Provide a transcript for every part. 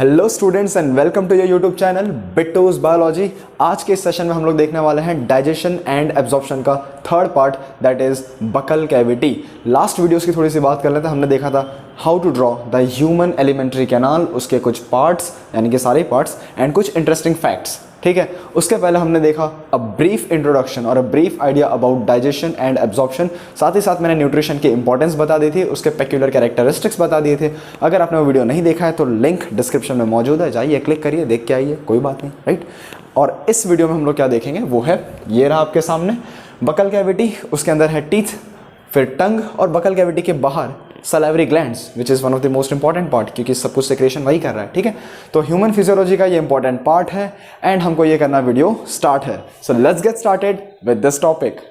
Hello students and welcome to your YouTube channel Bittu's biology. आज के इस सेशन में हम लोग देखने वाले हैं डाइजेशन एंड एब्जॉर्प्शन का third part, that is buccal cavity. Last videos की थोड़ी सी बात कर लेते हैं। हमने देखा था how to draw the human alimentary canal, उसके कुछ पार्ट्स यानी कि सारे पार्ट्स एंड कुछ इंटरेस्टिंग फैक्ट्स। ठीक है, उसके पहले हमने देखा अ ब्रीफ इंट्रोडक्शन और a brief idea about digestion and absorption. साथ ही साथ मैंने न्यूट्रिशन की इंपॉर्टेंस बता दी थी, उसके पेक्यूलर कैरेक्टरिस्टिक्स बता दिए थे। अगर आपने वो वीडियो नहीं देखा है तो लिंक डिस्क्रिप्शन में मौजूद है, जाइए क्लिक करिए, देख के आइए, कोई बात नहीं, राइट। और इस वीडियो में हम लोग क्या देखेंगे वो है, ये रहा आपके सामने बकल कैविटी, उसके अंदर है टीथ, फिर टंग, और बकल कैविटी के बाहर salivary glands which is one of the most important part, क्योंकि सब कुछ सेक्रेशन वही कर रहा है। ठीक है, तो ह्यूमन फिजियोलॉजी का ये इंपॉर्टेंट पार्ट है एंड हमको ये करना वीडियो स्टार्ट है। So let's get started with this topic.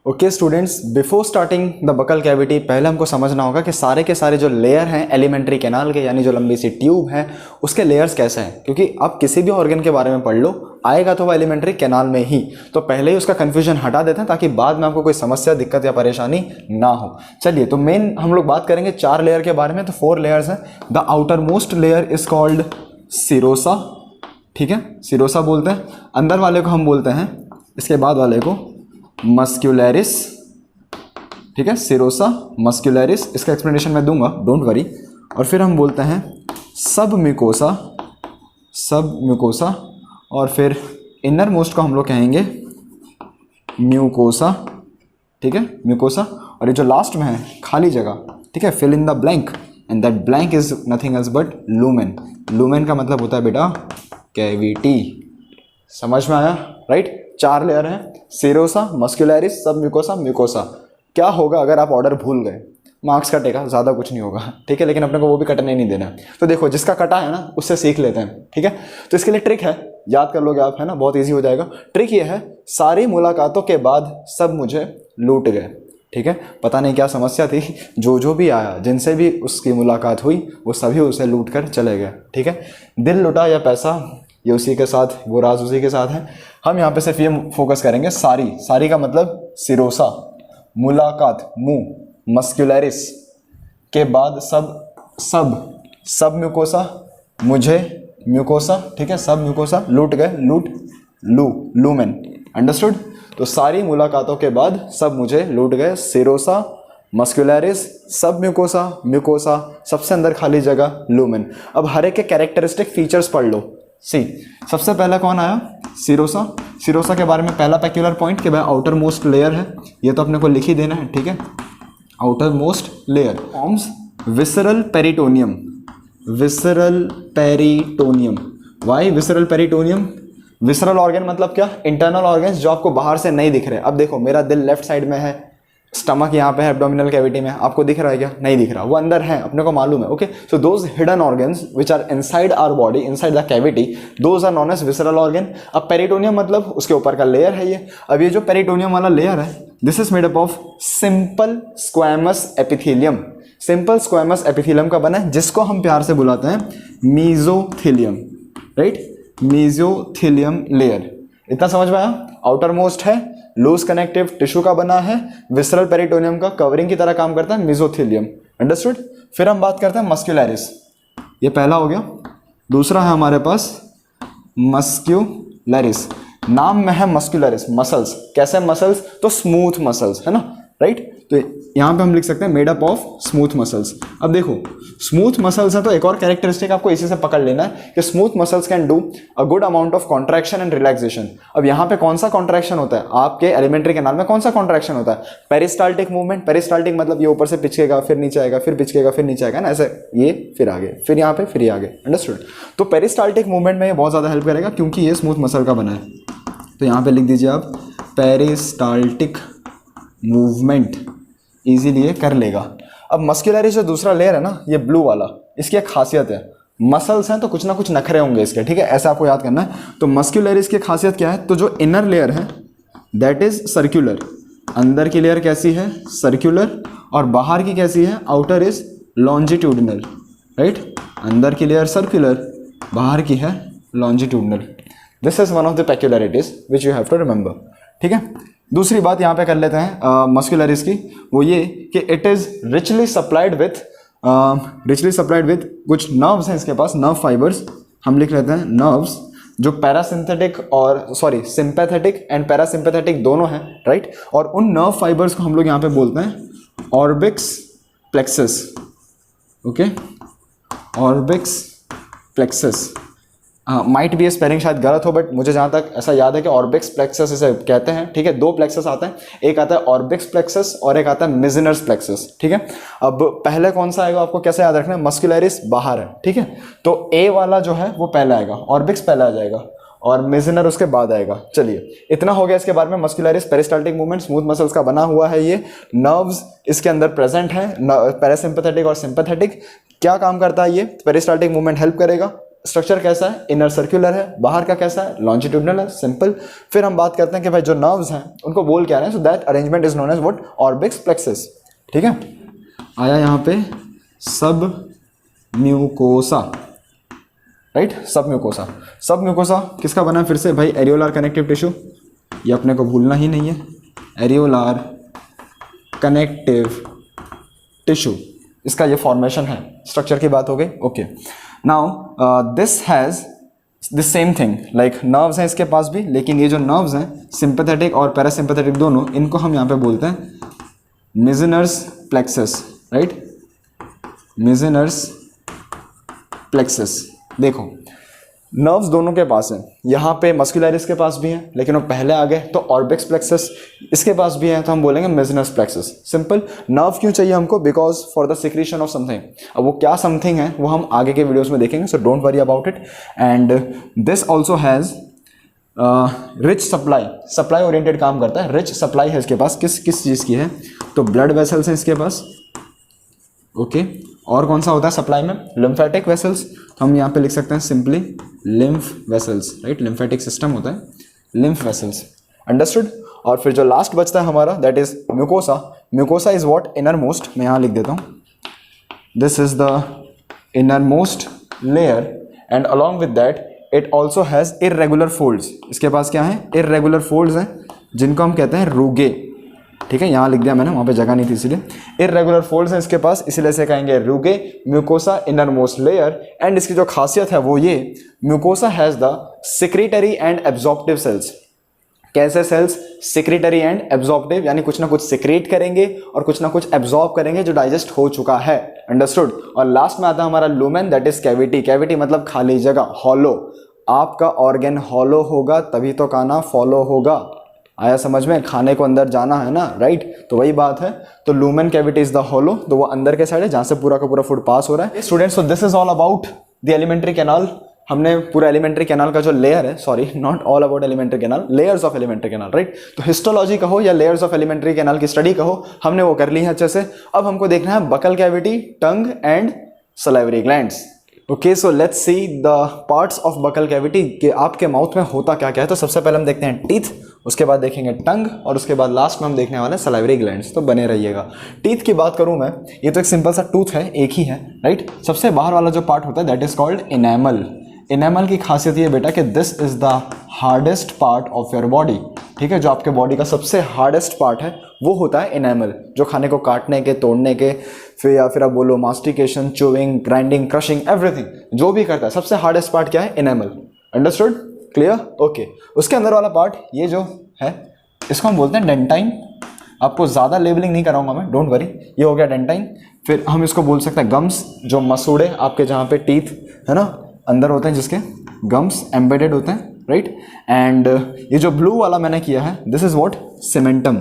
Okay students, before starting the buccal cavity पहले हमको समझना होगा कि सारे के सारे जो लेयर हैं एलिमेंट्री कैनाल के, यानी जो लंबी सी ट्यूब है, उसके लेयर्स कैसे हैं। क्योंकि आप किसी भी ऑर्गन के बारे में पढ़ लो, आएगा तो वो एलिमेंट्री कैनाल में ही, तो पहले ही उसका कन्फ्यूजन हटा देते हैं ताकि बाद में आपको कोई समस्या, दिक्कत या परेशानी ना हो। चलिए, तो मेन हम लोग बात करेंगे 4 लेयर के बारे में। तो 4 लेयर्स हैं। The outer most layer is called serosa. ठीक है, सिरोसा बोलते हैं। अंदर वाले को हम बोलते हैं, इसके बाद वाले को मस्क्यूलरिस। ठीक है, सिरोसा मस्क्यूलरिस, इसका एक्सप्लेनेशन मैं दूंगा, डोंट वरी। और फिर हम बोलते हैं सब म्यूकोसा, सब म्यूकोसा, और फिर इनर मोस्ट को हम लोग कहेंगे म्यूकोसा। ठीक है, म्यूकोसा। और ये जो लास्ट में है खाली जगह, ठीक है, fill in the blank, and that blank is nothing else but lumen. Lumen का मतलब होता है बेटा कैविटी। समझ में आया, राइट। 4 लेयर हैं, serosa, muscularis, submucosa, mucosa. क्या होगा अगर आप ऑर्डर भूल गए, मार्क्स कटेगा, ज़्यादा कुछ नहीं होगा। ठीक है, लेकिन अपने को वो भी कटने नहीं देना है। तो देखो, जिसका कटा है ना उससे सीख लेते हैं। ठीक है, तो इसके लिए ट्रिक है, याद कर लोगे आप, है ना, बहुत ईजी हो जाएगा। ट्रिक ये है, सारी मुलाकातों के बाद सब मुझे लूट गए। ठीक है, पता नहीं क्या समस्या थी, जो भी आया, जिनसे भी उसकी मुलाकात हुई, वो सभी उसे लूट कर चले गए। ठीक है, दिल लुटा या पैसा, ये उसी के साथ, वो राज उसी के साथ है। हम यहाँ पे सिर्फ ये फोकस करेंगे, सारी, सारी का मतलब सिरोसा, मुलाकात, मुंह, मस्क्यूलरिस के बाद सब म्यूकोसा, मुझे म्यूकोसा। ठीक है, सब म्यूकोसा, लूट गए, लूमेन। अंडरस्टूड। तो सारी मुलाकातों के बाद सब मुझे लूट गए, serosa, muscularis, submucosa, mucosa, सबसे अंदर खाली जगह, लूमेन। अब हर एक के कैरेक्टरिस्टिक फीचर्स पढ़ लो। सी, सबसे पहला कौन आया, सिरोसा। सिरोसा के बारे में पहला पेक्यूलर पॉइंट कि भाई आउटर मोस्ट लेयर है, ये तो अपने को लिख ही देना है। ठीक है, outermost layer forms visceral peritoneum. Visceral peritoneum, why visceral peritoneum? Visceral organ मतलब क्या, इंटरनल ऑर्गन्स जो आपको बाहर से नहीं दिख रहे। अब देखो, मेरा दिल लेफ्ट साइड में है, स्टमक यहाँ पे है एब्डोमिनल कैविटी में, आपको दिख रहा है क्या? नहीं दिख रहा, वो अंदर है, अपने को मालूम है। Okay, so those hidden organs which are inside our body, inside the cavity, those are known as visceral organ. अब पेरिटोनियम मतलब उसके ऊपर का लेयर है ये। अब ये जो पेरिटोनियम वाला लेयर है, this is made up of simple squamous epithelium. Simple squamous epithelium का बना है, जिसको हम प्यार से बुलाते हैं मीजोथेलियम, राइट, मीजोथेलियम लेयर। इतना समझ में आया? आउटर मोस्ट है, लूज कनेक्टिव टिश्यू का बना है, विसरल पेरिटोनियम का कवरिंग की तरह काम करता है, मीजोथेलियम। अंडरस्टूड। फिर हम बात करते हैं मस्क्यूलरिस, ये पहला हो गया। दूसरा है हमारे पास मस्क्यूलरिस, नाम में है मस्क्यूलरिस, मसल्स। कैसे मसल्स? तो स्मूथ मसल्स, है ना, राइट। तो यहाँ पे हम लिख सकते हैं made up of smooth muscles. अब देखो, स्मूथ मसल्स है तो एक और कैरेक्टरिस्टिक आपको इसी से पकड़ लेना है कि smooth muscles can do a good amount of contraction and relaxation. अब यहाँ पे कौन सा कॉन्ट्रैक्शन होता है आपके एलिमेंट्री कैनाल में? कौन सा कॉन्ट्रैक्शन होता है? Peristaltic movement. पेरिस्टाल्टिक मतलब ये ऊपर से पिचकेगा, फिर नीचे आएगा, फिर पिचकेगा, फिर नीचे आएगा ना, ऐसे ये फिर आगे, फिर यहाँ पे, फिर ये आगे। अंडरस्टूड। तो पेरिस्टाल्टिक मूवमेंट में ये बहुत ज़्यादा हेल्प करेगा क्योंकि ये स्मूथ मसल का बना है। तो यहाँ पे लिख दीजिए आप पेरिस्टाल्टिक मूवमेंट, इजीली ये कर लेगा। अब मस्क्यूलरिस जो दूसरा लेयर है ना, ये ब्लू वाला, इसकी एक खासियत है, मसल्स हैं तो कुछ ना कुछ नखरे होंगे इसके। ठीक है, ऐसा आपको याद करना है। तो मस्क्यूलरिस की खासियत क्या है? तो जो इनर लेयर है दैट इज सर्कुलर, अंदर की लेयर कैसी है? सर्कुलर, और बाहर की कैसी है? Outer is longitudinal, right. अंदर की लेयर सर्कुलर, बाहर की है longitudinal. This is one of the peculiarities which you have to remember. ठीक है, दूसरी बात यहाँ पे कर लेते हैं मस्क्यूलरिस की, वो ये कि it is richly supplied with richly supplied with कुछ नर्व्स हैं इसके पास, नर्व फाइबर्स हम लिख लेते हैं नर्व्स, जो पैरासिम्पैथेटिक और सिंपैथेटिक एंड पैरासिम्पैथेटिक दोनों हैं, राइट। और उन नर्व फाइबर्स को हम लोग यहाँ पे बोलते हैं ऑर्बिक्स प्लेक्सस, ओके, ऑर्बिक्स प्लेक्सस। माइट भी स्पेलिंग शायद गलत हो, बट मुझे जहाँ तक ऐसा याद है कि ऑर्बिक्स प्लेक्सस इसे कहते हैं, ठीक है। दो प्लेक्सस आते हैं, एक आता है ऑर्बिक्स प्लेक्सस और एक आता है मिजनर्स प्लेक्सस, ठीक है। अब पहले कौन सा आएगा आपको कैसे याद रखना है, मस्कुलरिस बाहर है, ठीक है, तो ए वाला जो है वो पहले आएगा, ऑर्बिक्स पहले आ जाएगा और मिजनर उसके बाद आएगा। चलिए इतना हो गया इसके बारे में। Muscularis peristaltic movement, smooth muscles का बना हुआ है ये, नर्व्स इसके अंदर प्रेजेंट है, पैरासिम्पैथेटिक और सिंपैथेटिक। क्या काम करता है ये, पेरिस्टाल्टिक मूवमेंट हेल्प करेगा। स्ट्रक्चर कैसा है, इनर सर्कुलर है, बाहर का कैसा है, लॉन्जिट्यूडनल है, सिंपल। फिर हम बात करते हैं कि भाई जो नर्व्स हैं उनको बोल क्या रहे हैं, so that arrangement is known as what, Auerbach's plexus, ठीक है। आया यहाँ पे submucosa, right, submucosa. Submucosa किसका बना है फिर से भाई, एरियोलार कनेक्टिव टिश्यू, ये अपने को भूलना ही नहीं है, एरियोलार कनेक्टिव टिश्यू, इसका ये फॉर्मेशन है। स्ट्रक्चर की बात हो गई, okay. Now this has this same thing, like nerves हैं इसके पास भी, लेकिन ये जो नर्व्स हैं सिंपैथेटिक और पैरासिम्पैथेटिक दोनों, इनको हम यहाँ पे बोलते हैं मिजनर्स प्लेक्सस, राइट, मिजनर्स प्लेक्सस। देखो नर्व्स दोनों के पास है, यहाँ पे मस्कुलरिस के पास भी है, लेकिन वो पहले आ गए, तो ऑर्बिक्स प्लेक्सस इसके पास भी है, तो हम बोलेंगे मिजनर्स प्लेक्सस। सिंपल। नर्व क्यों चाहिए हमको, because for the secretion of something. अब वो क्या समथिंग है वो हम आगे के वीडियोस में देखेंगे, so don't worry about it. And this also has rich supply, supply oriented काम करता है, रिच सप्लाई है इसके पास। किस किस चीज़ की है, तो ब्लड वेसल्स हैं इसके पास, ओके। और कौन सा होता है सप्लाई में, लिम्फेटिक वेसल्स, हम यहाँ पे लिख सकते हैं simply lymph vessels, right, lymphatic system होता है, लिम्फ वेसल्स, अंडरस्टूड। और फिर जो लास्ट बचता है हमारा, that is mucosa. Mucosa is what, inner most, मैं यहाँ लिख देता हूँ, this is the inner most layer, and along with that it also has irregular folds. इसके पास क्या है, इर्रेगुलर फोल्ड्स हैं, जिनको हम कहते हैं रूगे, ठीक है, यहाँ लिख दिया मैंने, वहाँ पे जगह नहीं थी इसीलिए। इर्रेगुलर फोल्ड्स हैं इसके पास, इसीलिए से कहेंगे rugae, mucosa, innermost layer. And इसकी जो खासियत है वो ये, mucosa has the secretory and absorptive cells. कैसे सेल्स, सिक्रीटरी एंड एब्जॉर्प्टिव, यानी कुछ ना कुछ सिक्रीट करेंगे और कुछ ना कुछ एब्जॉर्ब करेंगे जो डाइजेस्ट हो चुका है, अंडरस्टूड। और लास्ट में आता है हमारा lumen, that is cavity. Cavity मतलब खाली जगह, हॉलो। आपका ऑर्गन हॉलो होगा तभी तो खाना फॉलो होगा, आया समझ में, खाने को अंदर जाना है ना, राइट, तो वही बात है। तो lumen cavity is the hollow, तो वो अंदर के साइड है जहाँ से पूरा का पूरा फूड पास हो रहा है। Students, so this is all about the alimentary canal. हमने पूरा एलिमेंट्री कैनाल का जो लेयर है, sorry not all about alimentary canal, layers of alimentary canal, right. तो हिस्टोलॉजी कहो या लेयर्स ऑफ एलिमेंट्री कैनाल की स्टडी कहो, हमने वो कर ली है अच्छे से। अब हमको देखना है buccal cavity, tongue and salivary glands. Okay, so let's see the parts of buccal cavity, कि आपके माउथ में होता क्या क्या है। तो सबसे पहले हम देखते हैं टीथ, उसके बाद देखेंगे टंग, और उसके बाद लास्ट में हम देखने वाले हैं सलाइवरी ग्लैंड्स। तो बने रहिएगा। टीथ की बात करूं मैं, ये तो एक सिंपल सा टूथ है, एक ही है, राइट। सबसे बाहर वाला जो पार्ट होता है that is called enamel. Enamel की खासियत ये बेटा कि this is the hardest part of your body, ठीक है। जो आपके बॉडी का सबसे हार्डेस्ट पार्ट है वो होता है इनेमल, जो खाने को काटने के, तोड़ने के, फिर आप बोलो मास्टिकेशन, चूइंग, ग्राइंडिंग, क्रशिंग, एवरीथिंग जो भी करता है, सबसे हार्डेस्ट पार्ट क्या है, इनेमल, अंडरस्टूड, क्लियर, ओके। उसके अंदर वाला पार्ट ये जो है, इसको हम बोलते हैं डेंटाइन। आपको ज़्यादा लेबलिंग नहीं कराऊंगा मैं, डोंट वरी, ये हो गया डेंटाइन। फिर हम इसको बोल सकते हैं गम्स, जो मसूड़े आपके जहाँ पे टीथ है ना अंदर होते हैं, जिसके गम्स एम्बेडेड होते हैं, राइट। एंड ये जो ब्लू वाला मैंने किया है, this is what, cementum.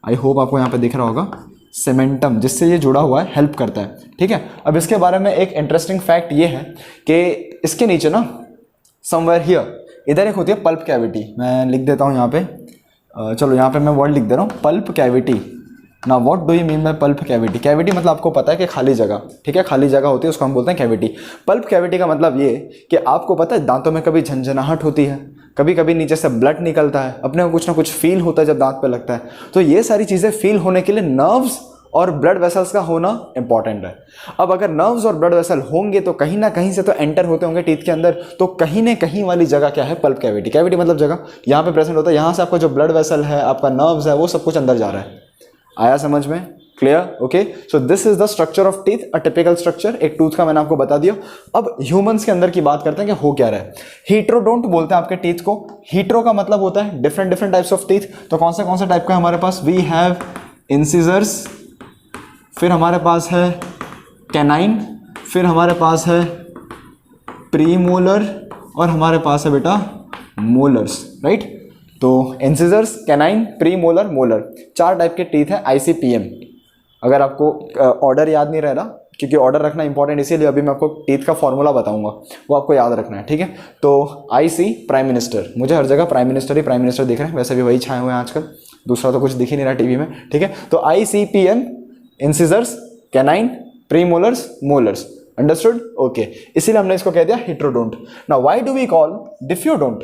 I hope आपको यहाँ पे दिख रहा होगा, सीमेंटम, जिससे ये जुड़ा हुआ है, हेल्प करता है, ठीक है। अब इसके बारे में एक इंटरेस्टिंग फैक्ट ये है कि इसके नीचे ना, समवेयर हियर, इधर एक होती है पल्प कैविटी। मैं लिख देता हूँ यहाँ पे, चलो यहाँ पे मैं वर्ड लिख दे रहा हूँ, पल्प कैविटी। ना what do you mean by pulp cavity. Cavity मतलब आपको पता है कि खाली जगह, ठीक है, खाली जगह होती है, उसको हम बोलते हैं कैविटी। पल्प कैविटी का मतलब ये कि आपको पता है दांतों में कभी झंझनाहट होती है, कभी कभी नीचे से ब्लड निकलता है, अपने को कुछ ना कुछ फील होता है जब दांत पे लगता है। तो ये सारी चीज़ें फील होने के लिए नर्व्स और ब्लड वेसल्स का होना इंपॉर्टेंट है। अब अगर नर्व्स और ब्लड वेसल होंगे तो कहीं ना कहीं से तो एंटर होते होंगे टीथ के अंदर, तो कहीं ना कहीं वाली जगह क्या है, पल्प कैविटी। कैविटी मतलब जगह, यहाँ पे प्रेजेंट होता है, यहाँ से आपका जो ब्लड वेसल है, आपका नर्व्स है, वो सब कुछ अंदर जा रहा है, आया समझ में। Clear? Okay, so this is the structure of teeth, a typical structure एक टूथ का मैंने आपको बता दिया। अब ह्यूमंस के अंदर की बात करते हैं कि हो क्या रहा है। हीट्रोडोंट बोलते हैं आपके टीथ को। हीट्रो का मतलब होता है different different types of teeth. तो कौन से टाइप का हमारे पास? वी हैव इंसिजर्स, फिर हमारे पास है कैनाइन, फिर हमारे पास है प्रीमोलर, और हमारे पास है बेटा मोलर्स, राइट? तो incisors, canine, premolar, molar, 4 type के टीथ है ICPM। अगर आपको ऑर्डर याद नहीं रह रहा, क्योंकि ऑर्डर रखना इंपॉर्टेंट, इसीलिए अभी मैं आपको टीथ का फॉर्मूला बताऊंगा, वो आपको याद रखना है, ठीक है? तो IC प्राइम मिनिस्टर, मुझे हर जगह प्राइम मिनिस्टर ही प्राइम मिनिस्टर दिख रहे हैं, वैसे भी वही छाए हुए हैं आजकल, दूसरा तो कुछ दिख ही नहीं रहा टीवी में, ठीक है? तो ICPM, incisors, canine, premolars, molars, understood? Okay, इसीलिए हमने इसको कह दिया heterodont. Now why do we call diphyodont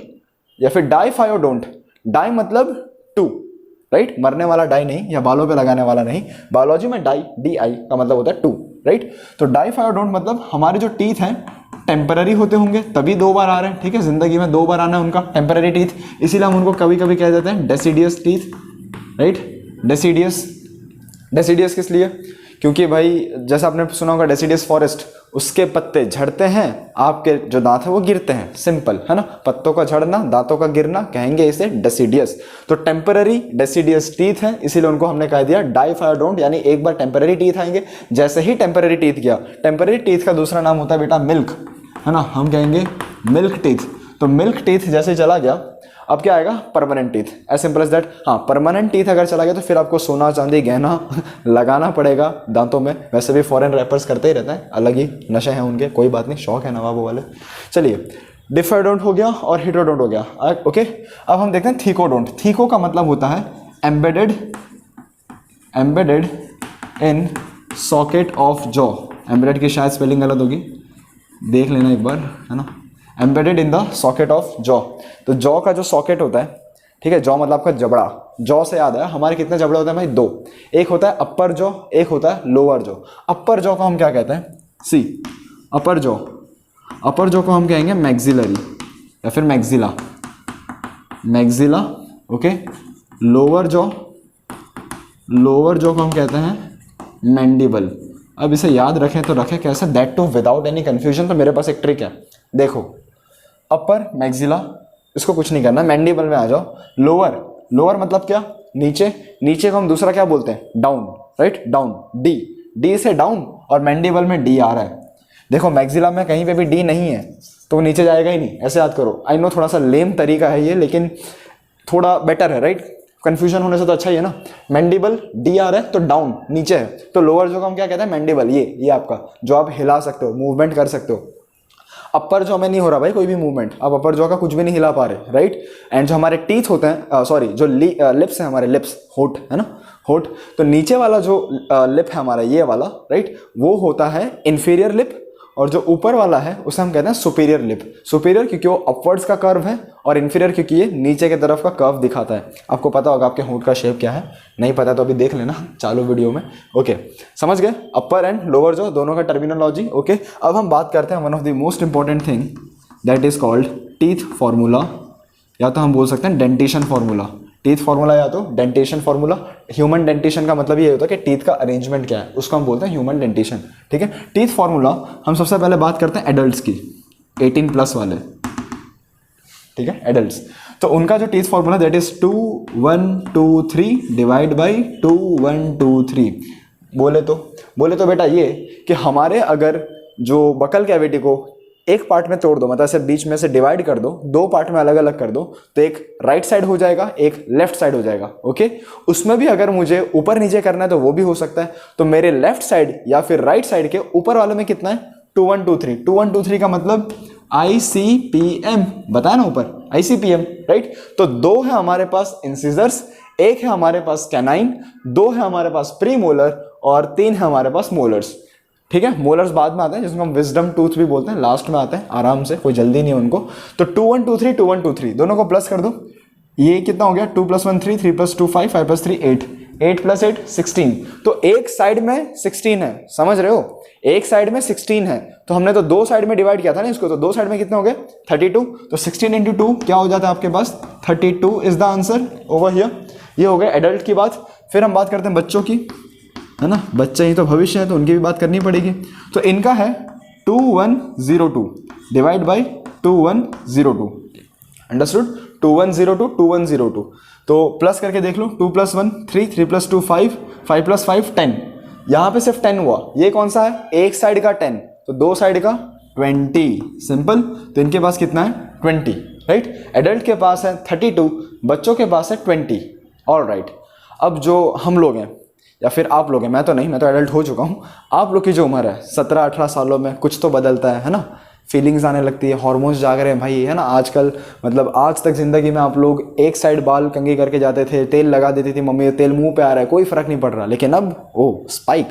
या फिर डाइफायोडोंट? डाई मतलब 2, राइट? मरने वाला डाई नहीं, या बालों पे लगाने वाला नहीं। बायोलॉजी में डाई, DI का मतलब होता है 2, राइट? तो डाइफायोडोंट मतलब हमारे जो टीथ हैं टेम्पररी होते होंगे, तभी 2 बार आ रहे हैं, ठीक है? जिंदगी में 2 बार आना है उनका, टेम्पररी टीथ, इसीलिए हम उनको कभी कभी कह देते हैं डेसिडियस टीथ, राइट? डेसिडियस किस लिए? क्योंकि भाई जैसा आपने सुना होगा डेसिडियस फॉरेस्ट, उसके पत्ते झड़ते हैं, आपके जो दांत है वो गिरते हैं, सिंपल है ना? पत्तों का झड़ना, दांतों का गिरना, कहेंगे इसे डेसिडियस। तो टेम्पररी डेसिडियस टीथ है, इसीलिए उनको हमने कह दिया डाइफायोडोंट, यानी एक बार टेम्पररी टीथ आएंगे, जैसे ही टेम्पररी टीथ गया, टेम्पररी टीथ का दूसरा नाम होता है बेटा मिल्क, है ना? हम कहेंगे मिल्क टीथ। तो मिल्क टीथ जैसे चला गया, अब क्या आएगा? Permanent teeth, as simple as that. हाँ, परमानेंट टीथ अगर चला गया तो फिर आपको सोना चांदी गहना लगाना पड़ेगा दांतों में, वैसे भी फॉरेन रैपर्स करते ही रहते हैं, अलग ही नशे हैं उनके, कोई बात नहीं, शौक है नवाबों वाले। चलिए, डिफायोडोंट हो गया और हिट्रोडोंट हो गया, ओके। अब हम देखते हैं थीकोडोंट। थीको का मतलब होता है embedded in socket of jaw. Embedded की शायद स्पेलिंग गलत होगी, देख लेना एक बार, है ना? Embedded in the socket of jaw. तो जॉ का जो सॉकेट होता है, ठीक है, जॉ मतलब आपका जबड़ा। जॉ से याद है हमारे कितने जबड़े होते हैं भाई? 2। एक होता है अपर जॉ, एक होता है लोअर जॉ। अपर जॉ को हम क्या कहते हैं? सी, अपर जॉ। अपर जॉ को हम कहेंगे मैक्सिलरी या फिर मैक्सिला, ओके। लोअर जॉ को हम कहते हैं मैंडिबल। अब इसे याद रखें तो रखें कैसे? That too without any confusion. तो मेरे पास एक ट्रिक है, देखो, अपर मैक्सिला, इसको कुछ नहीं करना, मैंडिबल में आ जाओ। लोअर मतलब क्या? नीचे को हम दूसरा क्या बोलते हैं? Down, right? डाउन, डी से डाउन, और मैंडिबल में डी आ रहा है। देखो, मैक्सिला में कहीं पे भी डी नहीं है तो वो नीचे जाएगा ही नहीं, ऐसे याद करो। आई नो थोड़ा सा लेम तरीका है ये, लेकिन थोड़ा बेटर है, राइट? कंफ्यूजन होने से तो अच्छा ही है ना। मैंडिबल डी आ रहा है तो डाउन, नीचे है, तो लोअर जो हम क्या कहते हैं? मैंडिबल। ये आपका जो आप हिला सकते हो, मूवमेंट कर सकते हो। अपर जॉ में नहीं हो रहा भाई कोई भी मूवमेंट, आप अपर जॉ का कुछ भी नहीं हिला पा रहे, राइट? एंड जो हमारे टीथ होते हैं, सॉरी, जो लिप्स है हमारे, लिप्स, होठ है ना, होठ, तो नीचे वाला जो लिप है हमारा, ये वाला, राइट, वो होता है इंफीरियर लिप, और जो ऊपर वाला है उसे हम कहते हैं सुपीरियर लिप। सुपीरियर क्योंकि वो अपवर्ड्स का कर्व है, और इन्फीरियर क्योंकि ये नीचे की तरफ का कर्व दिखाता है। आपको पता होगा आपके होंठ का शेप क्या है, नहीं पता तो अभी देख लेना चालू वीडियो में, ओके? समझ गए? अपर एंड लोअर जो दोनों का टर्मिनोलॉजी, ओके। अब हम बात करते हैं one of the most important thing, that is called teeth formula, या तो हम बोल सकते हैं डेंटेशन फॉर्मूला। टीथ फॉर्मूला या तो डेंटेशन फॉर्मूला। ह्यूमन डेंटेशन का मतलब ये होता है कि टीथ का अरेंजमेंट क्या है, उसको हम बोलते हैं ह्यूमन डेंटेशन, ठीक है? टीथ फॉर्मूला हम सबसे पहले बात करते हैं एडल्ट्स की, 18+ वाले, ठीक है, एडल्ट्स। तो उनका जो teeth formula that is 2 1 2 3 divide by 2 1 2 3। बोले तो बेटा ये कि हमारे अगर जो बकल कैविटी को एक पार्ट में तोड़ दो, मतलब ऐसे बीच में से डिवाइड कर दो, 2 पार्ट में अलग अलग कर दो, तो एक राइट साइड हो जाएगा, एक लेफ्ट साइड हो जाएगा, ओके? उसमें भी अगर मुझे ऊपर नीचे करना है तो वो भी हो सकता है। तो मेरे लेफ्ट साइड या फिर राइट साइड के ऊपर वाले में कितना है? 2 1 2 3। 2 1 2 3 का मतलब ICPM, बताया ना ऊपर, ICPM, राइट? तो 2 है हमारे पास इंसिजर्स, 1 है हमारे पास कैनाइन, 2 है हमारे पास प्रीमोलर, और 3 है हमारे पास मोलर्स, ठीक है? मोलर्स बाद में आते हैं, जिसको हम विजडम टूथ भी बोलते हैं, लास्ट में आते हैं, आराम से, कोई जल्दी नहीं है उनको। तो 2 1 2 3 2 1 2 3 दोनों को प्लस कर दो, ये कितना हो गया? 2 + 1 3 3 + 2 5 5 + 3 8 8 + 8 16। तो एक साइड में 16 है, समझ रहे हो? एक साइड में 16 है, तो हमने तो 2 साइड में डिवाइड किया था ना इसको, तो 2 साइड में कितने हो गए? 32। तो 16 × 2 क्या हो जाता है आपके पास? 32 is the answer over here. ये हो गया एडल्ट की बात। फिर हम बात करते हैं बच्चों की, है ना, बच्चे ही तो भविष्य है, तो उनकी भी बात करनी पड़ेगी। तो इनका है 2102 डिवाइड बाई 2102, अंडरस्टूड, 2102 2102। तो प्लस करके देख लो, 2 + 1 3, 3 + 2 5, 5 + 5 10। यहाँ पे सिर्फ 10 हुआ, ये कौन सा है, एक साइड का 10, तो दो साइड का 20, सिंपल। तो इनके पास कितना है 20, राइट। एडल्ट के पास है 32, बच्चों के पास है 20, ऑल राइट। अब जो हम लोग हैं या फिर आप लोग हैं, मैं तो नहीं, मैं तो एडल्ट हो चुका हूँ, आप लोग की जो उम्र है 17-18 सालों में कुछ तो बदलता है ना, फीलिंग्स आने लगती है, हार्मोन्स जाग रहे हैं भाई, है ना। आजकल मतलब आज तक ज़िंदगी में आप लोग एक साइड बाल कंघी करके जाते थे, तेल लगा देती थी मम्मी, तेल मुंह पे आ रहा है, कोई फ़र्क नहीं पड़ रहा, लेकिन अब स्पाइक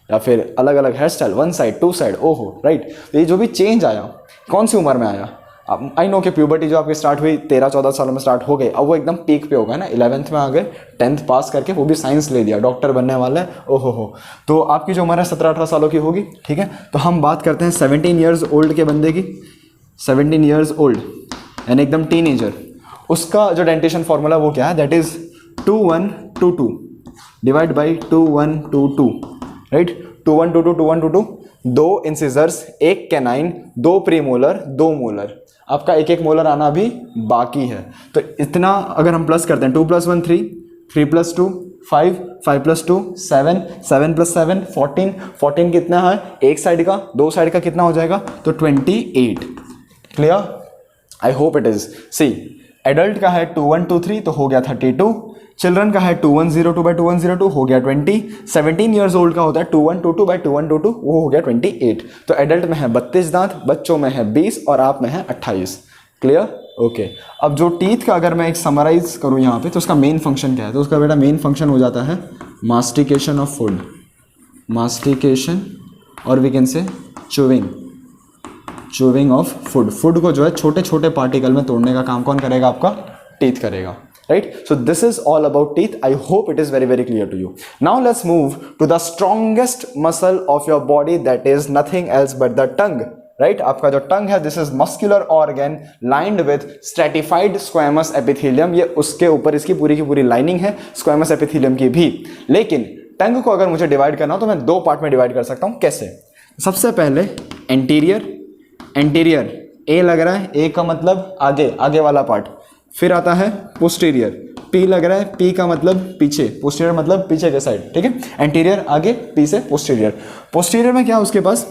या फिर अलग अलग हेयर स्टाइल, 1 साइड 2 साइड, ओहो राइट। तो ये जो भी चेंज आया कौन सी उम्र में आया, अब आई नो कि प्यूबर्टी जो आपकी स्टार्ट हुई 13-14 सालों में स्टार्ट हो गई, अब वो एकदम पीक पे होगा ना, 11th में आ गए, 10th पास करके वो भी साइंस ले लिया, डॉक्टर बनने वाला है, ओहो हो। तो आपकी जो उम्र है 17-18 सालों की होगी, ठीक है। तो हम बात करते हैं 17 ईयर्स ओल्ड के बंदे की, 17 ईयर्स ओल्ड यानी एकदम टीनेजर, उसका जो डेंटेशन फॉर्मूला वो क्या है, that is 2122 divide by 2122, right. 2122 2122, 2 incisors, 1 canine, 2 premolar, 2 molar, आपका एक एक मोलर आना भी बाकी है। तो इतना अगर हम प्लस करते हैं, 2 + 1 3, 3 + 2 5, 5 + 2 7, 7 + 7 14, 14 कितना है, एक साइड का, दो साइड का कितना हो जाएगा, तो 28। Clear, I hope it is. See adult का है 2123 तो हो गया 32, चिल्ड्रन का है 2102/2102 हो गया 20, 17 ईयर्स ओल्ड का होता है 2122/2122 वो हो गया 28। तो एडल्ट में है 32 दांत, बच्चों में है 20 और आप में है 28। Clear, okay. अब जो टीथ का अगर मैं एक समराइज करूं यहाँ पे, तो उसका मेन फंक्शन क्या है, तो उसका बेटा मेन फंक्शन हो जाता है मास्टिकेशन ऑफ फूड, मास्टिकेशन, और we can say चूविंग of food. Food को जो है छोटे छोटे पार्टिकल में तोड़ने का काम कौन करेगा, आपका टीथ करेगा, right? So this is all about teeth. I hope it is very very clear to you. Now let's move to the strongest muscle of your body, that is nothing else but the tongue, right? आपका जो टंग है, this is muscular organ lined with stratified squamous epithelium. ये उसके ऊपर इसकी पूरी की पूरी लाइनिंग है squamous epithelium की भी। लेकिन टंग को अगर मुझे डिवाइड करना हो तो मैं दो पार्ट में डिवाइड कर सकता हूँ। कैसे? सबसे पहले एंटीरियर, एंटीरियर ए लग रहा है, ए का मतलब आगे, आगे वाला पार्ट। फिर आता है पोस्टीरियर, पी लग रहा है, पी का मतलब पीछे, पोस्टीरियर मतलब पीछे के साइड, ठीक है। एंटीरियर आगे, पी से पोस्टीरियर। पोस्टीरियर में क्या है उसके पास,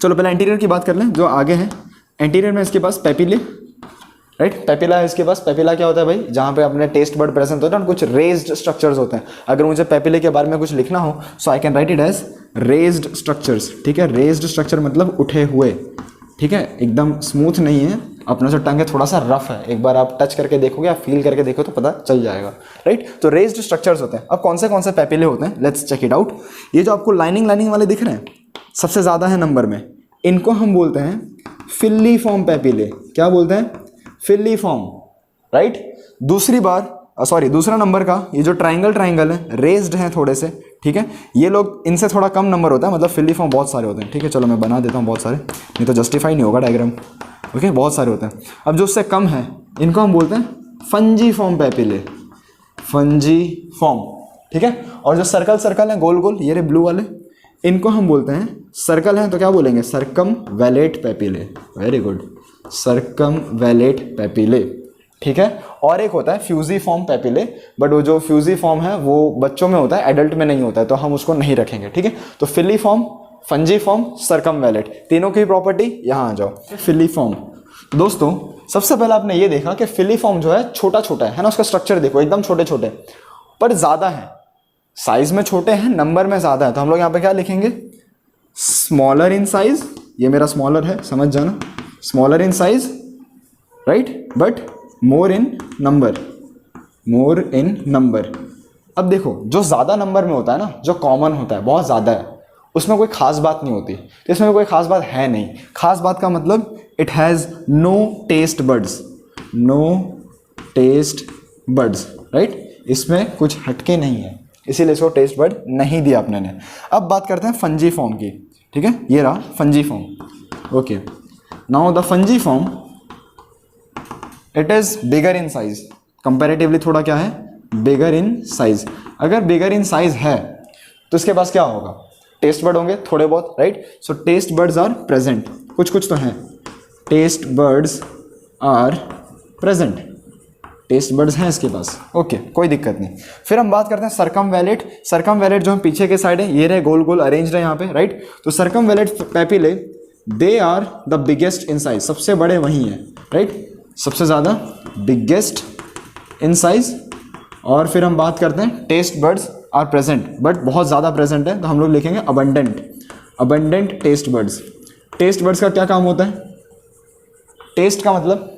चलो पहले एंटीरियर की बात कर लें, जो आगे है। एंटीरियर में इसके पास पेपिले, राइट, पेपिला है इसके पास। पेपिला क्या होता है भाई, जहाँ पे अपने टेस्ट बर्ड प्रेजेंट होता है और कुछ रेज्ड स्ट्रक्चर्स होते हैं। अगर मुझे पेपिले के बारे में कुछ लिखना हो, so I can write it as raised structures, ठीक है। रेज्ड स्ट्रक्चर मतलब उठे हुए, ठीक है, एकदम स्मूथ नहीं है। अपना जो टंग है थोड़ा सा रफ है, एक बार आप टच करके देखोगे, आप फील करके देखो तो पता चल जाएगा, राइट। तो रेज्ड स्ट्रक्चर्स होते हैं। अब कौन से पेपिले होते हैं, लेट्स चेक इट आउट। ये जो आपको लाइनिंग लाइनिंग वाले दिख रहे हैं, सबसे ज़्यादा है नंबर में, इनको हम बोलते हैं फिल्लीफॉर्म पेपिले। क्या बोलते हैं? फिल्लीफॉर्म, राइट। दूसरा नंबर का ये जो ट्राइंगल है, रेज्ड हैं थोड़े से, ठीक है। ये लोग, इनसे थोड़ा कम नंबर होता है, मतलब फिल्लीफॉर्म बहुत सारे होते हैं, ठीक है। चलो मैं बना देता हूँ बहुत सारे, नहीं तो जस्टिफाई नहीं होगा डायग्राम, ओके। बहुत सारे होते हैं। अब जो उससे कम है इनको हम बोलते हैं फंजीफॉर्म पेपिले, फंजीफॉर्म, ठीक है। और जो सर्कल है गोल गोल, ये रे ब्लू वाले, इनको हम बोलते हैं, सर्कल हैं तो क्या बोलेंगे, सर्कमवैलेट पेपिले। वेरी गुड, सर्कमवैलेट पेपिले, ठीक है। और एक होता है फ्यूजीफॉर्म पेपिले, बट वो जो फ्यूजीफॉर्म है वो बच्चों में होता है, एडल्ट में नहीं होता है, तो हम उसको नहीं रखेंगे, ठीक है। तो फिलीफॉर्म, फंजीफॉर्म, सर्कमवैलेट, तीनों की प्रॉपर्टी यहाँ आ जाओ। फिलीफॉर्म, दोस्तों सबसे पहले आपने ये देखा कि फिलीफॉर्म जो है छोटा छोटा है ना, उसका स्ट्रक्चर देखो एकदम छोटे छोटे, पर ज़्यादा है, साइज में छोटे हैं, नंबर में ज़्यादा है। तो हम लोग यहाँ पे क्या लिखेंगे, स्मॉलर इन साइज, ये मेरा स्मॉलर है, समझ जाना, smaller in size, right, but more in number, more in number. अब देखो जो ज़्यादा नंबर में होता है ना, जो कॉमन होता है, बहुत ज़्यादा है, उसमें कोई खास बात नहीं होती, तो इसमें कोई खास बात है नहीं। खास बात का मतलब it has no taste buds, no taste buds, right, इसमें कुछ हटके नहीं है, इसीलिए इसको टेस्ट बर्ड नहीं दिया अपने ने। अब बात करते हैं फंजीफॉर्म की, ठीक है। ये रहा fungiform, okay. Now the fungiform, it is bigger in size, comparatively थोड़ा क्या है, बिगर इन साइज। अगर बिगर इन साइज है तो इसके पास क्या होगा, टेस्ट बर्ड होंगे थोड़े बहुत, right. So taste buds are present, कुछ कुछ तो हैं, taste buds are present, taste buds हैं इसके पास, ओके कोई दिक्कत नहीं। फिर हम बात करते हैं सर्कमवैलेट। सर्कमवैलेट जो हम पीछे के साइड है, ये रहे गोल गोल अरेंज रहे यहाँ पे, राइट। तो circumvallate papillae they are the biggest in size, सबसे बड़े वही हैं, राइट, सबसे ज़्यादा बिगेस्ट इन साइज। और फिर हम बात करते हैं taste buds are present, but बहुत ज़्यादा प्रेजेंट है, तो हम लोग लिखेंगे abundant, abundant taste buds. Taste buds का क्या काम होता है, टेस्ट का मतलब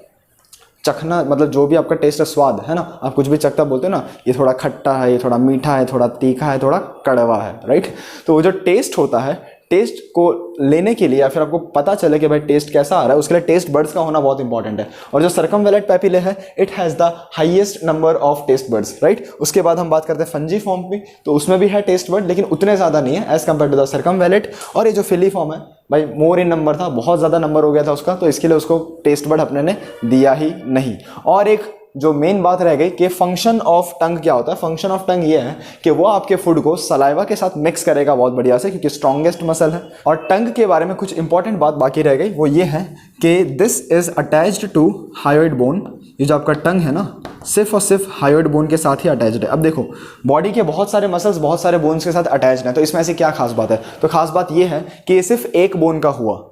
चखना, मतलब जो भी आपका टेस्ट है, स्वाद है ना, आप कुछ भी चखता बोलते हो ना, ये थोड़ा खट्टा है, ये थोड़ा मीठा है, थोड़ा तीखा है, थोड़ा कड़वा है, राइट। तो वो जो टेस्ट होता है, टेस्ट को लेने के लिए या फिर आपको पता चले कि भाई टेस्ट कैसा आ रहा है, उसके लिए टेस्ट बर्ड्स का होना बहुत इंपॉर्टेंट है। और जो सर्कमवैलेट पैपिले है, it has the highest number of taste buds, right. उसके बाद हम बात करते हैं फंजी फॉर्म भी, तो उसमें भी है टेस्ट बर्ड, लेकिन उतने ज़्यादा नहीं है एज कम्पेयर टू द सर्कमवैलेट। और ये जो फिली फॉर्म है भाई, मोर इन नंबर था, बहुत ज़्यादा नंबर हो गया था उसका, तो इसके लिए उसको टेस्ट बर्ड अपने ने दिया ही नहीं। और एक जो मेन बात रह गई कि फंक्शन ऑफ टंग क्या होता है। फंक्शन ऑफ टंग ये है कि वो आपके फूड को सलाइवा के साथ मिक्स करेगा बहुत बढ़िया से, क्योंकि स्ट्रॉन्गेस्ट मसल है। और टंग के बारे में कुछ इंपॉर्टेंट बात बाकी रह गई, वो ये है कि this is attached to hyoid bone. ये जो आपका टंग है ना, सिर्फ और सिर्फ हायोइड बोन के साथ ही अटैच्ड है। अब देखो, बॉडी के बहुत सारे मसल्स बहुत सारे बोन्स के साथ अटैच्ड हैं, तो इसमें ऐसी क्या खास बात है, तो खास बात ये है कि ये सिर्फ एक बोन का हुआ,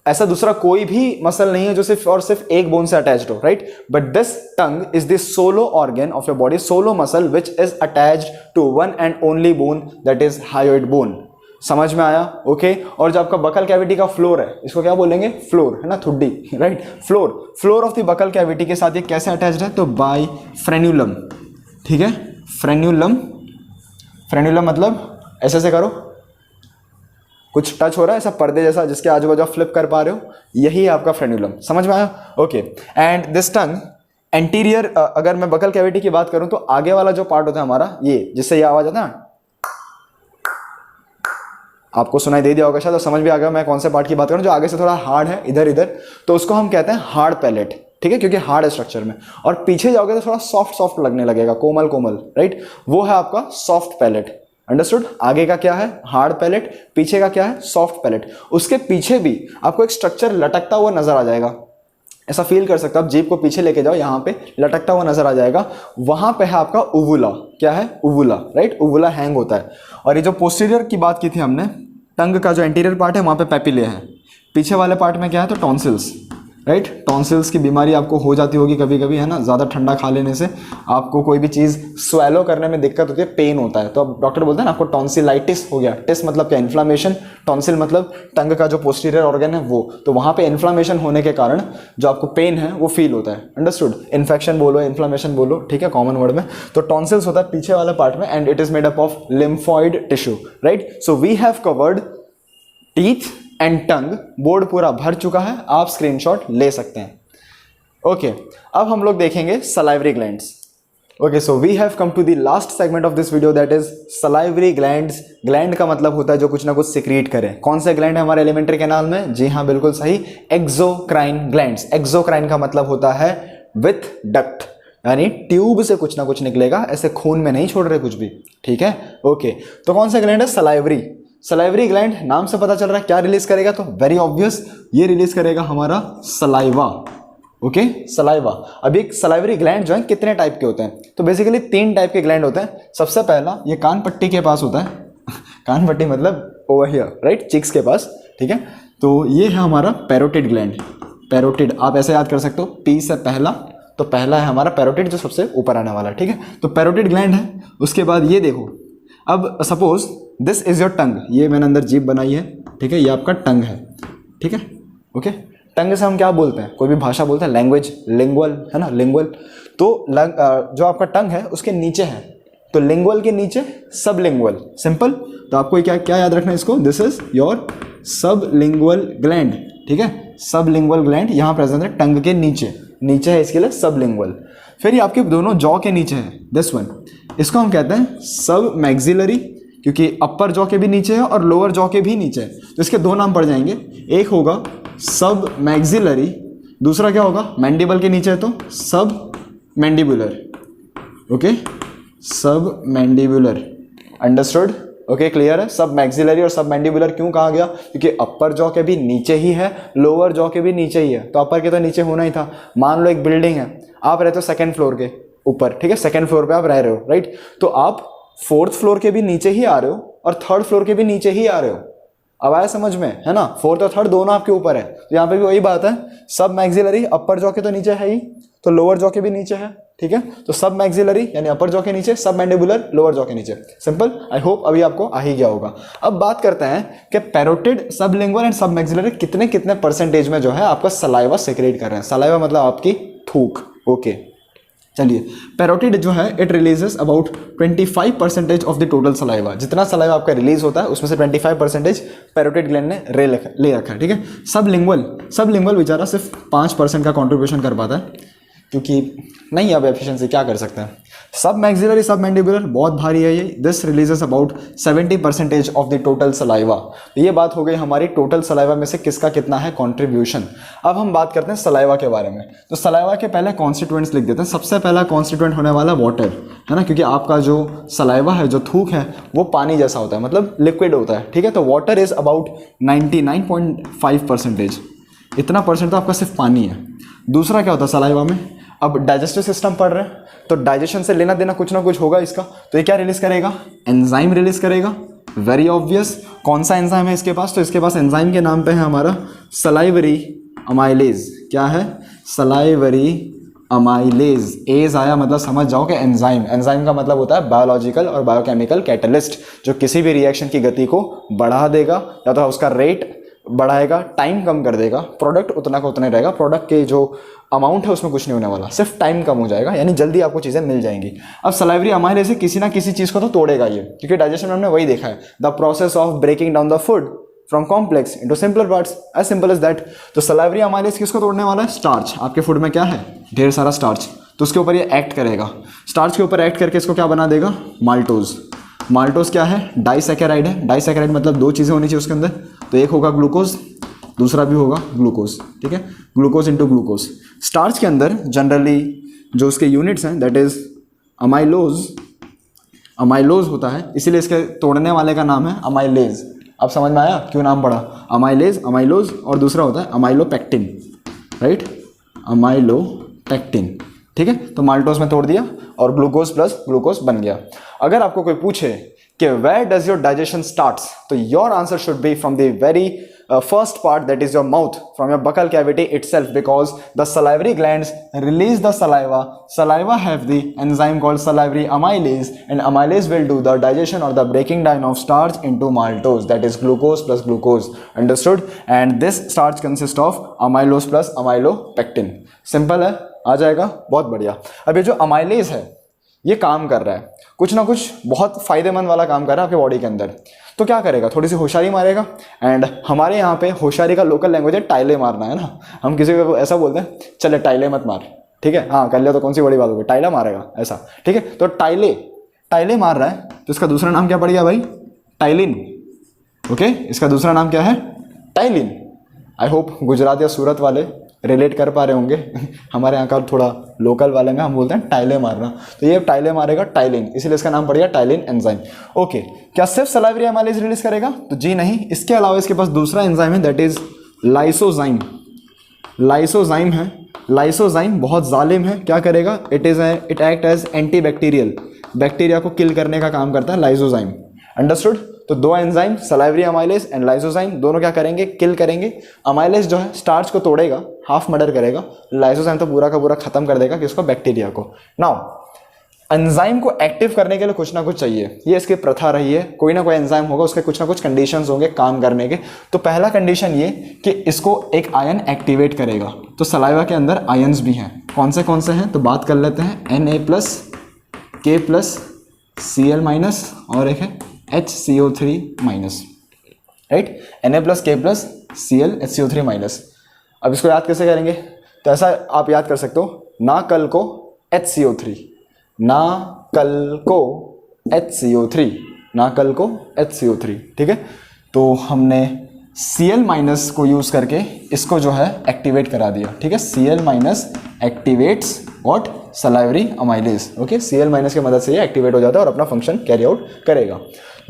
ऐसा दूसरा कोई भी मसल नहीं है जो सिर्फ और सिर्फ एक बोन से अटैच्ड हो, right. But this tongue is the solo organ of your body, solo muscle which is attached to one and only bone, that is hyoid bone. समझ में आया, ओके। और जो आपका बकल कैविटी का फ्लोर है, इसको क्या बोलेंगे, फ्लोर है ना, थुड्डी, right. Floor, floor of the buccal cavity के साथ ये कैसे अटैच्ड है, तो बाय फ्रेन्यूलम, ठीक है। फ्रेन्यूलम, फ्रेन्यूलम मतलब ऐसे ऐसे करो, कुछ टच हो रहा है ऐसा पर्दे जैसा, जिसके आजू बाजू आप फ्लिप कर पा रहे हो, यही है आपका फ्रेन्यूलम। समझ में आया, okay. And this tongue anterior, अगर मैं बकल कैविटी की बात करूं तो आगे वाला जो पार्ट होता है हमारा, ये जिससे ये आवाज आता है, आपको सुनाई दे दिया होगा शायद, तो समझ भी आ गया मैं कौन से पार्ट की बात करूं, जो आगे से थोड़ा हार्ड है इधर इधर, तो उसको हम कहते हैं हार्ड पैलेट, ठीक है, क्योंकि हार्ड है स्ट्रक्चर में। और पीछे जाओगे तो थोड़ा सॉफ्ट सॉफ्ट लगने लगेगा, कोमल कोमल, राइट, वो है आपका सॉफ्ट पैलेट। अंडरस्टूड। आगे का क्या है, हार्ड पैलेट, पीछे का क्या है, सॉफ्ट पैलेट। उसके पीछे भी आपको एक स्ट्रक्चर लटकता हुआ नजर आ जाएगा, ऐसा फील कर सकते हो आप, जीभ को पीछे लेके जाओ, यहाँ पे लटकता हुआ नजर आ जाएगा, वहां पे है आपका उवुला। क्या है, उवुला, राइट, उवुला हैंग होता है। और ये जो पोस्टीरियर की बात की थी हमने, टंग का जो एंटीरियर पार्ट है वहां पे पैपिले है, पीछे वाले पार्ट में क्या है, तो टॉन्सिल्स, राइट। टॉन्सिल्स की बीमारी आपको हो जाती होगी कभी कभी, है ना, ज़्यादा ठंडा खा लेने से आपको कोई भी चीज़ स्वेलो करने में दिक्कत होती है, पेन होता है, तो अब डॉक्टर बोलते हैं ना आपको टॉन्सिलाइटिस हो गया। टिस मतलब क्या, इन्फ्लामेशन, टॉन्सिल मतलब टंग का जो पोस्टीरियर ऑर्गन है वो, तो वहाँ पे इन्फ्लामेशन होने के कारण जो आपको पेन है वो फील होता है। अंडरस्टूड। इन्फेक्शन बोलो, इन्फ्लामेशन बोलो, ठीक है, कॉमन वर्ड में। तो टॉन्सिल्स होता है पीछे वाले पार्ट में, and it is made up of lymphoid tissue, right. So we have covered teeth and tongue, board पूरा भर चुका है, आप स्क्रीनशॉट ले सकते हैं। ओके, अब हम लोग देखेंगे salivary glands. Okay, so we have come to the last segment of this video, that is salivary glands. Gland का मतलब होता है जो कुछ ना कुछ सिक्रीट करे। कौन से ग्लैंड है हमारे एलिमेंट्री कैनाल में, जी हाँ बिल्कुल सही, एक्सोक्राइन ग्लैंड्स। एक्सोक्राइन का मतलब होता है विथ डक्ट, यानी ट्यूब से कुछ ना कुछ निकलेगा, ऐसे खून में नहीं छोड़ रहे कुछ भी, ठीक है। ओके, तो कौन सा ग्लैंड है, सलाइवरी। सलाइवरी ग्लैंड, नाम से पता चल रहा है क्या रिलीज करेगा, तो वेरी ऑब्वियस, ये रिलीज करेगा हमारा सलाइवा। Okay, saliva. अब एक सलाइवरी ग्लैंड जो है कितने टाइप के होते हैं, तो बेसिकली 3 टाइप के ग्लैंड होते हैं। सबसे पहला ये कान पट्टी के पास होता है कान पट्टी मतलब ओवर हियर, राइट, चिक्स के पास, ठीक है। तो ये है हमारा पैरोटिड ग्लैंड। पैरोटिड आप ऐसे याद कर सकते हो, पी से पहला, तो पहला है हमारा पैरोटिड जो सबसे ऊपर आने वाला है, ठीक है। तो पैरोटिड ग्लैंड है। उसके बाद ये देखो, अब suppose this is your tongue, ये मैंने अंदर जीभ बनाई है, ठीक है, ये आपका टंग है, ठीक है। ओके, टंग से हम क्या बोलते हैं, कोई भी भाषा बोलते हैं, लैंग्वेज, लिंगुअल, है ना, लिंगुअल। तो जो आपका टंग है उसके नीचे है, तो लिंगुअल के नीचे सब लिंगुअल, सिंपल। तो आपको क्या क्या याद रखना है इसको, दिस इज योर सब लिंगुअल ग्लैंड, ठीक है। सब लिंगुअल ग्लैंड यहाँ प्रेजेंट है टंग के नीचे, नीचे है इसके लिए सब लिंगुअल। फिर ये आपके दोनों जॉ के नीचे है, दिस वन, इसको हम कहते हैं सब मैक्सिलरी, क्योंकि अपर जॉ के भी नीचे है और लोअर जॉ के भी नीचे है, तो इसके 2 नाम पड़ जाएंगे। एक होगा सब मैक्सिलरी, दूसरा क्या होगा, मैंडिबल के नीचे है तो सब मैंडिबुलर। ओके, सब मैंडिबुलर, अंडरस्टूड। ओके क्लियर है। सब मैक्सिलरी और सब मैंडिबुलर क्यों कहा गया, क्योंकि अपर जॉ के भी नीचे ही है, लोअर जॉ के भी नीचे ही है, तो अपर के तो नीचे होना ही था। मान लो एक बिल्डिंग है, आप रहते हो सेकंड फ्लोर के ऊपर, ठीक है, सेकंड फ्लोर पे आप रह रहे हो, राइट, तो आप फोर्थ फ्लोर के भी नीचे ही आ रहे हो और थर्ड फ्लोर के भी नीचे ही आ रहे हो। अब आया समझ में, है ना, फोर्थ और थर्ड दोनों आपके ऊपर है, तो यहाँ पे भी वही बात है, सब मैक्सिलरी अपर जॉ के तो नीचे है ही, तो लोअर जॉ के भी नीचे है, ठीक है, तो सब मैक्सिलरी यानी अपर जॉ के नीचे, सब मैंडिबुलर लोअर जॉ के नीचे, सिंपल। आई होप अभी आपको आ ही गया होगा। अब बात करते हैं कि पैरोटिड, सबलिंगुअल एंड सब मैक्सिलरी कितने कितने परसेंटेज में जो है आपका सलाइवा सेक्रेट कर रहे हैं। सलाइवा मतलब आपकी थूक, ओके। चलिए, पैरोटिड जो है it releases about 25% of the total saliva. जितना सलाइवा आपका रिलीज होता है उसमें से 25% पैरोटिड ग्लैंड ने ले रखा है, ठीक है। सबलिंगुअल बेचारा सिर्फ 5% का कॉन्ट्रीब्यूशन कर पाता है, क्योंकि नहीं अब एफिशिएंसी क्या कर सकते हैं। सब मैक्सिलरी सब मैंडिबुलर बहुत भारी है ये, this releases about 70% of the total saliva. ये बात हो गई हमारी टोटल सलाइवा में से किसका कितना है कॉन्ट्रीब्यूशन। अब हम बात करते हैं सलाइवा के बारे में। तो सलाइवा के पहले कॉन्स्टिट्यूएंट्स लिख देते हैं। सबसे पहला कॉन्स्टिट्यूएंट होने वाला वाटर, है ना, क्योंकि आपका जो सलाइवा है, जो थूक है, वो पानी जैसा होता है, मतलब लिक्विड होता है, ठीक है। तो वाटर इज अबाउट 99.5%, इतना परसेंट तो आपका सिर्फ पानी है। दूसरा क्या होता है सलाइवा में, अब डाइजेस्टिव सिस्टम पढ़ रहे हैं तो डाइजेशन से लेना देना कुछ ना कुछ होगा इसका, तो ये क्या रिलीज करेगा, एंजाइम रिलीज करेगा। वेरी ऑब्वियस, कौन सा एंजाइम है इसके पास, तो इसके पास एंजाइम के नाम पे है हमारा सलाइवरी अमाइलेज। क्या है, सलाइवरी अमाइलेज। एज आया मतलब समझ जाओ कि एंजाइम, एंजाइम का मतलब होता है बायोलॉजिकल और बायोकेमिकल कैटलिस्ट, जो किसी भी रिएक्शन की गति को बढ़ा देगा, या तो उसका रेट बढ़ाएगा, टाइम कम कर देगा, प्रोडक्ट उतना का उतना ही रहेगा, प्रोडक्ट के जो अमाउंट है उसमें कुछ नहीं होने वाला, सिर्फ टाइम कम हो जाएगा, यानी जल्दी आपको चीज़ें मिल जाएंगी। अब सलाइवरी अमाइलेज से किसी ना किसी चीज़ को तो तोड़ेगा ये, क्योंकि डाइजेशन में हमने वही देखा है, the process of breaking down the food from complex into simpler parts, as simple as that. तो सलाइवरी अमाइलेज किसको तोड़ने वाला है, स्टार्च। आपके फूड में क्या है, ढेर सारा स्टार्च, तो उसके ऊपर ये एक्ट करेगा, स्टार्च के ऊपर एक्ट करके इसको क्या बना देगा, माल्टोज। माल्टोज क्या है, डाइसैकेराइड है। डाइसैकेराइड मतलब दो चीज़ें होनी चाहिए उसके अंदर, तो एक होगा ग्लूकोज, दूसरा भी होगा ग्लूकोज, ठीक है, ग्लूकोज इनटू ग्लूकोज। स्टार्च के अंदर जनरली जो उसके यूनिट्स हैं दैट इज अमाइलोज, अमाइलोज होता है, इसीलिए इसके तोड़ने वाले का नाम है अमाइलेज। अब समझ में आया क्यों नाम पड़ा, अमाइलेज, अमाइलोज, और दूसरा होता है अमाइलोपेक्टिन, राइट, अमाइलोपेक्टिन, ठीक है। तो माल्टोज में तोड़ दिया और ग्लूकोज प्लस ग्लूकोज बन गया। अगर आपको कोई पूछे कि where does your digestion starts, तो your answer should be from the very first part, that is your mouth, from your buccal cavity itself, because the salivary glands release the saliva. Saliva have the enzyme called salivary amylase, and amylase will do the digestion or the breaking down of starch into maltose, that is glucose plus glucose. Understood? And this starch consists of amylose plus amylopectin. Simple है, आ जाएगा, बहुत बढ़िया। अब ये जो amylase है ये काम कर रहा है, कुछ ना कुछ बहुत फायदेमंद वाला काम कर रहा है आपके बॉडी के अंदर, तो क्या करेगा, थोड़ी सी होशियारी मारेगा। एंड हमारे यहाँ पे होशियारी का लोकल लैंग्वेज है टाइले मारना, है ना, हम किसी को ऐसा बोलते हैं, चले टाइले मत मार, ठीक है, हाँ कर लिया तो कौन सी बड़ी बात होगी, टाइला मारेगा ऐसा, ठीक है। तो टाइले मार रहा है, तो इसका दूसरा नाम क्या पड़ गया भाई, टाइलिन, ओके, इसका दूसरा नाम क्या है, टाइलिन। आई होप गुजरात या सूरत वाले रिलेट कर पा रहे होंगे हमारे यहाँ का थोड़ा लोकल वाले में हम बोलते हैं टाइले मारना, तो ये टाइले मारेगा टाइलिन, इसीलिए इसका नाम पड़ गया टाइलिन एंजाइम। ओके, क्या सिर्फ सलाइवरी अमाइलेज रिलीज करेगा, तो जी नहीं, इसके अलावा इसके पास दूसरा एंजाइम है दैट इज लाइसोजाइम। लाइसोजाइम है, लाइसोजाइम बहुत जालिम है, क्या करेगा, it act as antibacterial, bacteria को किल करने का काम करता है लाइसोजाइम। अंडरस्टूड? तो दो enzyme salivary amylase and lysozyme दोनों क्या करेंगे, किल करेंगे। अमाइलेज जो है स्टार्च को तोड़ेगा, हाफ मर्डर करेगा, लाइसोजाइम तो पूरा का पूरा खत्म कर देगा किसको, बैक्टीरिया को। नाउ एंजाइम को एक्टिव करने के लिए कुछ ना कुछ चाहिए, ये इसकी प्रथा रही है, कोई ना कोई एंजाइम होगा, उसके कुछ ना कुछ कंडीशंस होंगे काम करने के। तो पहला कंडीशन ये कि इसको एक आयन एक्टिवेट करेगा, तो सलाइवा के अंदर आयन्स भी हैं, कौन से हैं, तो बात कर लेते हैं, Na+, K+, Cl- और एक है HCO3-, right, Na+, K+, Cl, HCO3-। अब इसको याद कैसे करेंगे, तो ऐसा आप याद कर सकते हो, ना कल को HCO3, ना कल को HCO3, ना कल को HCO3, ठीक है। तो हमने Cl- को यूज़ करके इसको जो है एक्टिवेट करा दिया, ठीक है। Cl- activates what, salivary amylase, okay. Cl- की मदद से ये एक्टिवेट हो जाता है और अपना फंक्शन कैरी आउट करेगा।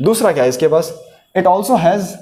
दूसरा क्या है इसके पास, it also has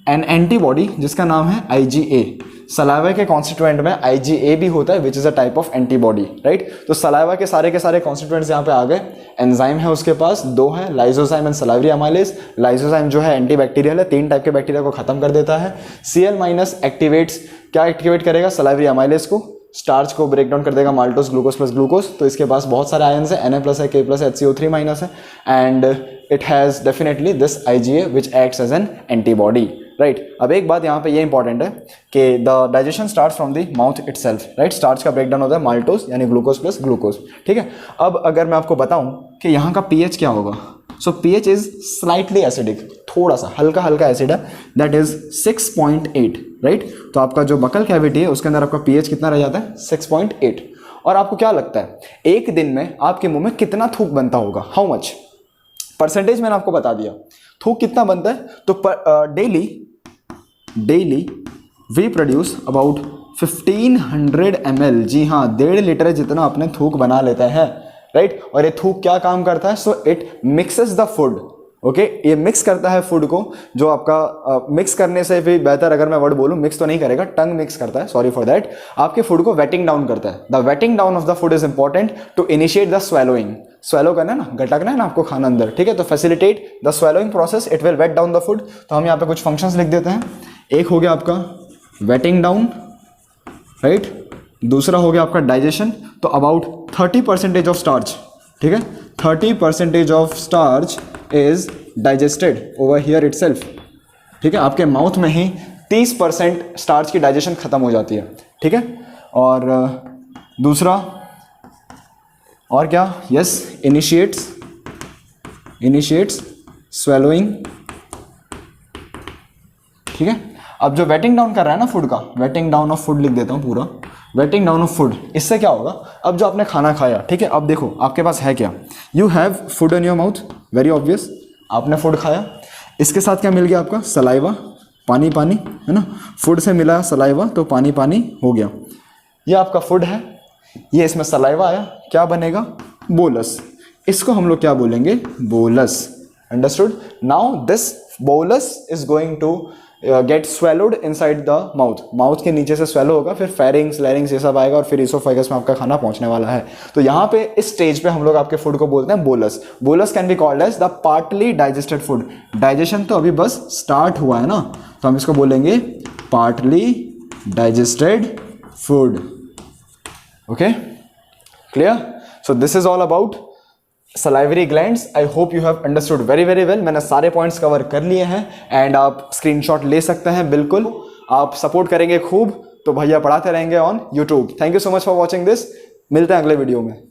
an antibody जिसका नाम है IgA। सलाइवा के कॉन्स्टिट्यूएंट में IgA भी होता है which is a type of antibody, right. तो सलाइवा के सारे कॉन्स्टिट्यूएंट्स यहाँ पे आ गए। एंजाइम है उसके पास, 2 है, lysozyme and salivary amylase. Lysozyme जो है एंटीबैक्टीरियल है, 3 टाइप के बैक्टीरिया को खत्म कर देता है। Cl- एक्टिवेट्स, क्या एक्टिवेट करेगा, सलाइवरी अमाइलेज को, स्टार्च को ब्रेक डाउन कर देगा माल्टोस ग्लूकोज प्लस ग्लूकोज। तो इसके पास बहुत सारे आयन्स है, Na+ है, K+ है, HCO3- है, and it has definitely this IgA which acts as an antibody, right. अब एक बात यहाँ पे ये इंपॉर्टेंट है कि the digestion starts from the mouth itself, right. Starch का ब्रेकडाउन होता है माल्टोस यानी ग्लूकोज प्लस ग्लूकोज, ठीक है। अब अगर मैं आपको बताऊं कि यहाँ का pH क्या होगा, सो pH इज स्लाइटली एसिडिक, थोड़ा सा हल्का एसिड है, दैट इज 6.8, राइट। तो आपका जो बकल कैविटी है उसके अंदर आपका pH कितना रह जाता है, 6.8। और आपको क्या लगता है एक दिन में आपके मुंह में कितना थूक बनता होगा, हाउ मच, परसेंटेज मैंने आपको बता दिया, थूक कितना बनता है। तो daily we produce about 1500 ml, जी हाँ 1.5 लीटर जितना अपने थूक बना लेते हैं, राइट। और ये थूक क्या काम करता है, so it mixes the food, okay. ये मिक्स करता है फूड को, जो आपका मिक्स करने से भी बेहतर अगर मैं वर्ड बोलूं, मिक्स तो नहीं करेगा, टंग मिक्स करता है, सॉरी फॉर दैट, आपके फूड को वेटिंग डाउन करता है। The wetting down of the food is important to initiate the swallowing, swallow करना है ना, गटकना है ना आपको खाना अंदर, ठीक है। तो facilitate the swallowing process, it will wet down the food. तो हम यहाँ पे कुछ फंक्शंस लिख देते हैं। एक हो गया आपका वेटिंग डाउन, राइट। दूसरा हो गया आपका डाइजेशन, तो अबाउट 30% ऑफ स्टार्च, ठीक है, 30% of starch is digested over here itself, ठीक है। आपके माउथ में ही 30% स्टार्च की डाइजेशन खत्म हो जाती है, ठीक है। और दूसरा और क्या, यस, इनिशिएट्स स्वेलोइंग, ठीक है। अब जो वेटिंग डाउन कर रहा है ना फूड का, वेटिंग डाउन ऑफ फूड लिख देता हूँ पूरा, वेटिंग डाउन ऑफ फूड, इससे क्या होगा, अब जो आपने खाना खाया, ठीक है, अब देखो आपके पास है क्या, you have food in your mouth, very obvious, आपने फूड खाया, इसके साथ क्या मिल गया आपका, सलाइवा, पानी है ना, फूड से मिला सलाइवा तो पानी हो गया, ये आपका फूड है, ये इसमें सलाइवा आया, क्या बनेगा, बोलस। इसको हम लोग क्या बोलेंगे, bolus, understood. Now this bolus is going to get swallowed inside the mouth, mouth के नीचे से स्वेलो होगा, फिर फेरिंग्स लैरिंग्स ये सब आएगा और फिर इसोफेगस में आपका खाना पहुंचने वाला है। तो यहाँ पे इस स्टेज पे हम लोग आपके फूड को बोलते हैं bolus. Bolus can be called as the partly digested food. Digestion तो अभी बस स्टार्ट हुआ है ना, तो हम इसको बोलेंगे partly digested food, okay, clear. So this is all about salivary glands. I hope you have understood very well. मैंने सारे पॉइंट्स कवर कर लिए हैं एंड आप स्क्रीनशॉट ले सकते हैं, बिल्कुल आप सपोर्ट करेंगे खूब तो भैया पढ़ाते रहेंगे on YouTube. Thank you so much for watching this, मिलते हैं अगले वीडियो में।